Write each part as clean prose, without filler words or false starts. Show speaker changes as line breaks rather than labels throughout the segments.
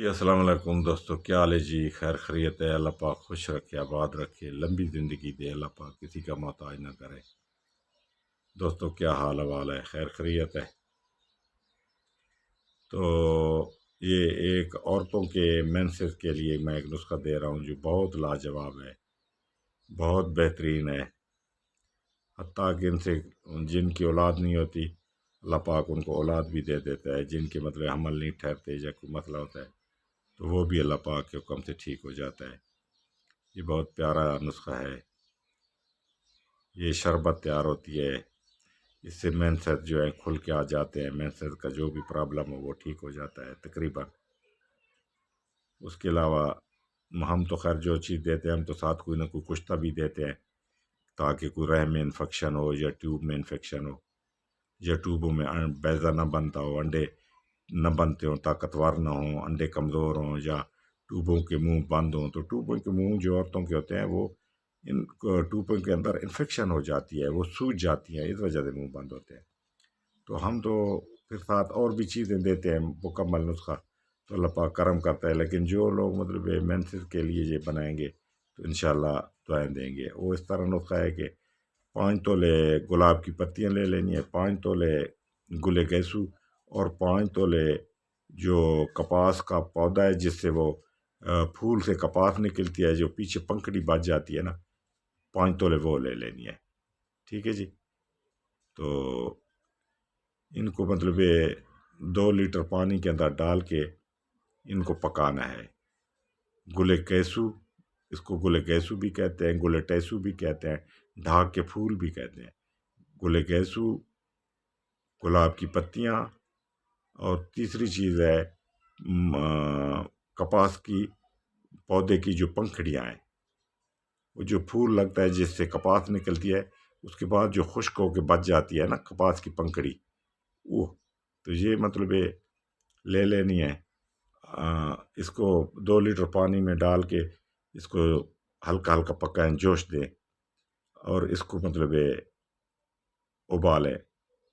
جی السلام علیکم دوستو، کیا حال ہے جی؟ خیر خیریت ہے؟ اللہ پاک خوش رکھے، آباد رکھے، لمبی زندگی دے اللہ پاک، کسی کا محتاج نہ کرے۔ دوستو کیا حال حوال ہے؟ خیر خیریت ہے؟ تو یہ ایک عورتوں کے مینسز کے لیے میں ایک نسخہ دے رہا ہوں جو بہت لاجواب ہے، بہت بہترین ہے۔ حتیٰ کہ ان سے جن کی اولاد نہیں ہوتی، اللہ پاک ان کو اولاد بھی دے دیتا ہے، جن کے مطلب حمل نہیں ٹھہرتے یا کوئی مسئلہ ہوتا ہے تو وہ بھی اللہ پاک کے حکم سے ٹھیک ہو جاتا ہے۔ یہ بہت پیارا نسخہ ہے۔ یہ شربت تیار ہوتی ہے، اس سے مینسز جو ہے کھل کے آ جاتے ہیں، مینسز کا جو بھی پرابلم ہو وہ ٹھیک ہو جاتا ہے تقریباً۔ اس کے علاوہ ہم تو خیر جو چیز دیتے ہیں ہم تو ساتھ کوئی نہ کوئی کشتہ بھی دیتے ہیں، تاکہ کوئی رحم میں انفیکشن ہو یا ٹیوب میں انفیکشن ہو یا ٹیوبوں میں بیضہ نہ بنتا ہو، انڈے نہ بنتے ہوں، طاقتور نہ ہوں، انڈے کمزور ہوں یا ٹیوبوں کے منہ بند ہوں، تو ٹیوبوں کے منہ جو عورتوں کے ہوتے ہیں وہ ان ٹیوبوں کے اندر انفیکشن ہو جاتی ہے، وہ سوج جاتی ہیں، اس وجہ سے منہ بند ہوتے ہیں۔ تو ہم تو پھر ساتھ اور بھی چیزیں دیتے ہیں، مکمل نسخہ تو اللہ پاک کرم کرتا ہے۔ لیکن جو لوگ مطلب مینسز کے لیے یہ بنائیں گے تو انشاءاللہ دعائیں دیں گے۔ وہ اس طرح نسخہ ہے کہ 5 تولے گلاب کی پتیاں لے لینی ہے، 5 تولے گلے گیسو، اور 5 تولے جو کپاس کا پودا ہے جس سے وہ پھول سے کپاس نکلتی ہے، جو پیچھے پنکھڑی بچ جاتی ہے نا، 5 تولے وہ لے لینی ہے۔ ٹھیک ہے جی؟ تو ان کو مطلب 2 لیٹر پانی کے اندر ڈال کے ان کو پکانا ہے۔ گلے کیسو، اس کو گلے کیسو بھی کہتے ہیں، گلے ٹیسو بھی کہتے ہیں، ڈھاک کے پھول بھی کہتے ہیں۔ گلے کیسو، گلاب کی پتیاں، اور تیسری چیز ہے کپاس کی پودے کی جو پنکھڑیاں ہیں، وہ جو پھول لگتا ہے جس سے کپاس نکلتی ہے، اس کے بعد جو خشک ہو کے بچ جاتی ہے نا کپاس کی پنکھڑی، وہ تو یہ مطلب لے لینی ہے۔ اس کو 2 لیٹر پانی میں ڈال کے اس کو ہلکا ہلکا پکائیں، جوش دیں، اور اس کو مطلب ابالیں۔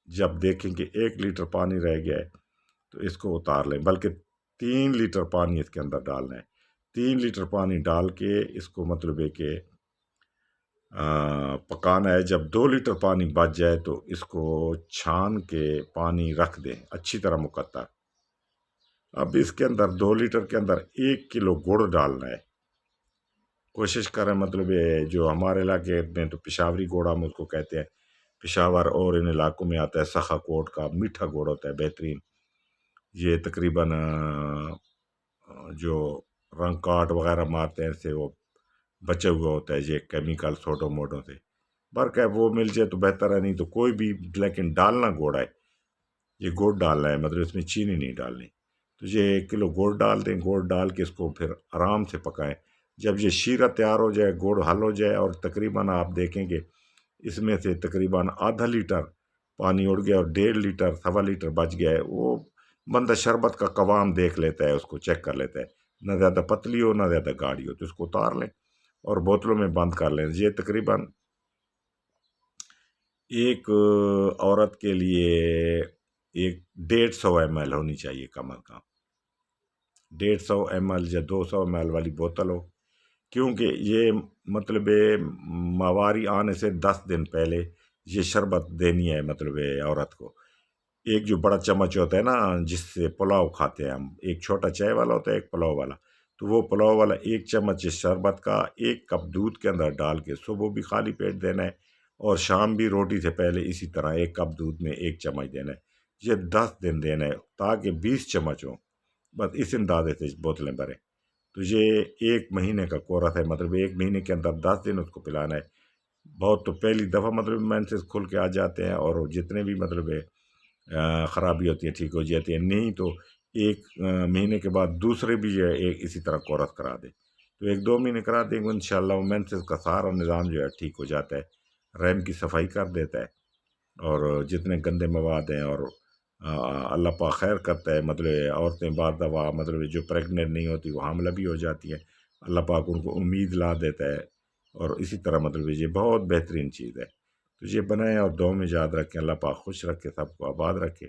جب دیکھیں کہ 1 لیٹر پانی رہ گیا ہے تو اس کو اتار لیں، بلکہ 3 لیٹر پانی اس کے اندر ڈالنا ہے۔ 3 لیٹر پانی ڈال کے اس کو مطلب ہے کہ پکانا ہے۔ جب 2 لیٹر پانی بچ جائے تو اس کو چھان کے پانی رکھ دیں اچھی طرح مقطر۔ اب اس کے اندر 2 لیٹر کے اندر 1 کلو گڑ ڈالنا ہے۔ کوشش کریں مطلب جو ہمارے علاقے میں تو پشاوری گڑ ہم اس کو کہتے ہیں، پشاور اور ان علاقوں میں آتا ہے سخا کوٹ کا میٹھا گڑ ہوتا ہے بہترین۔ یہ تقریباً جو رنگ کاٹ وغیرہ مارتے ہیں سے وہ بچے ہوا ہوتا ہے، یہ کیمیکل سوڈو موڈوں سے برق ہے، وہ مل جائے تو بہتر ہے، نہیں تو کوئی بھی، لیکن ڈالنا گڑ ہے، یہ گڑ ڈالنا ہے، مطلب اس میں چینی نہیں ڈالنی۔ تو یہ 1 کلو گڑ ڈال دیں، گڑ ڈال کے اس کو پھر آرام سے پکائیں۔ جب یہ شیرہ تیار ہو جائے، گڑ حل ہو جائے، اور تقریباً آپ دیکھیں کہ اس میں سے تقریباً آدھا لیٹر پانی اڑ گیا اور 1.5 لیٹر 1.25 لیٹر بچ گیا ہے، وہ بندہ شربت کا قوام دیکھ لیتا ہے، اس کو چیک کر لیتا ہے، نہ زیادہ پتلی ہو نہ زیادہ گاڑھی ہو، تو اس کو اتار لیں اور بوتلوں میں بند کر لیں۔ یہ تقریباً ایک عورت کے لیے 150 ml ہونی چاہیے کم از کم، 150 ml یا 200 ml والی بوتل ہو، کیونکہ یہ مطلب ماواری آنے سے 10 دن پہلے یہ شربت دینی ہے مطلب عورت کو۔ ایک جو بڑا چمچ ہوتا ہے نا جس سے پلاؤ کھاتے ہیں ہم، ایک چھوٹا چائے والا ہوتا ہے، ایک پلاؤ والا، تو وہ پلاؤ والا 1 چمچ اس شربت کا 1 کپ دودھ کے اندر ڈال کے صبح بھی خالی پیٹ دینا ہے، اور شام بھی روٹی سے پہلے اسی طرح 1 کپ دودھ میں 1 چمچ دینا ہے۔ یہ 10 دن دینا ہے تاکہ 20 چمچ ہوں، بس اس اندازے سے بوتلیں بھریں۔ تو یہ 1 مہینے کا کورس ہے، مطلب 1 مہینے کے اندر 10 دن اس کو پلانا ہے۔ بہت تو پہلی دفعہ مطلب مینسز کھل کے آ جاتے ہیں، اور جتنے بھی مطلب خرابی ہوتی ہے ٹھیک ہو جاتی ہے، نہیں تو 1 مہینے کے بعد دوسرے بھی یہ ایک اسی طرح کورس کرا دے، تو 1-2 مہینے کرا دیں گے انشاءاللہ وہ مینسز کا سارا نظام جو ہے ٹھیک ہو جاتا ہے، رحم کی صفائی کر دیتا ہے، اور جتنے گندے مواد ہیں، اور اللہ پاک خیر کرتا ہے، مطلب عورتیں بعض دفعہ مطلب جو پریگننٹ نہیں ہوتی وہ حاملہ بھی ہو جاتی ہیں، اللہ پاک ان کو امید لا دیتا ہے، اور اسی طرح مطلب یہ بہت بہترین چیز ہے۔ تو یہ بنائیں اور دعاؤں میں یاد رکھیں، اللہ پاک خوش رکھے، سب کو آباد رکھے۔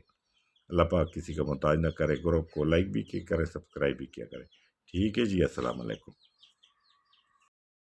اللہ پاک کسی کا محتاج نہ کرے۔ گروپ کو لائک بھی کیا کرے، سبسکرائب بھی کیا کرے۔ ٹھیک ہے جی، السلام علیکم۔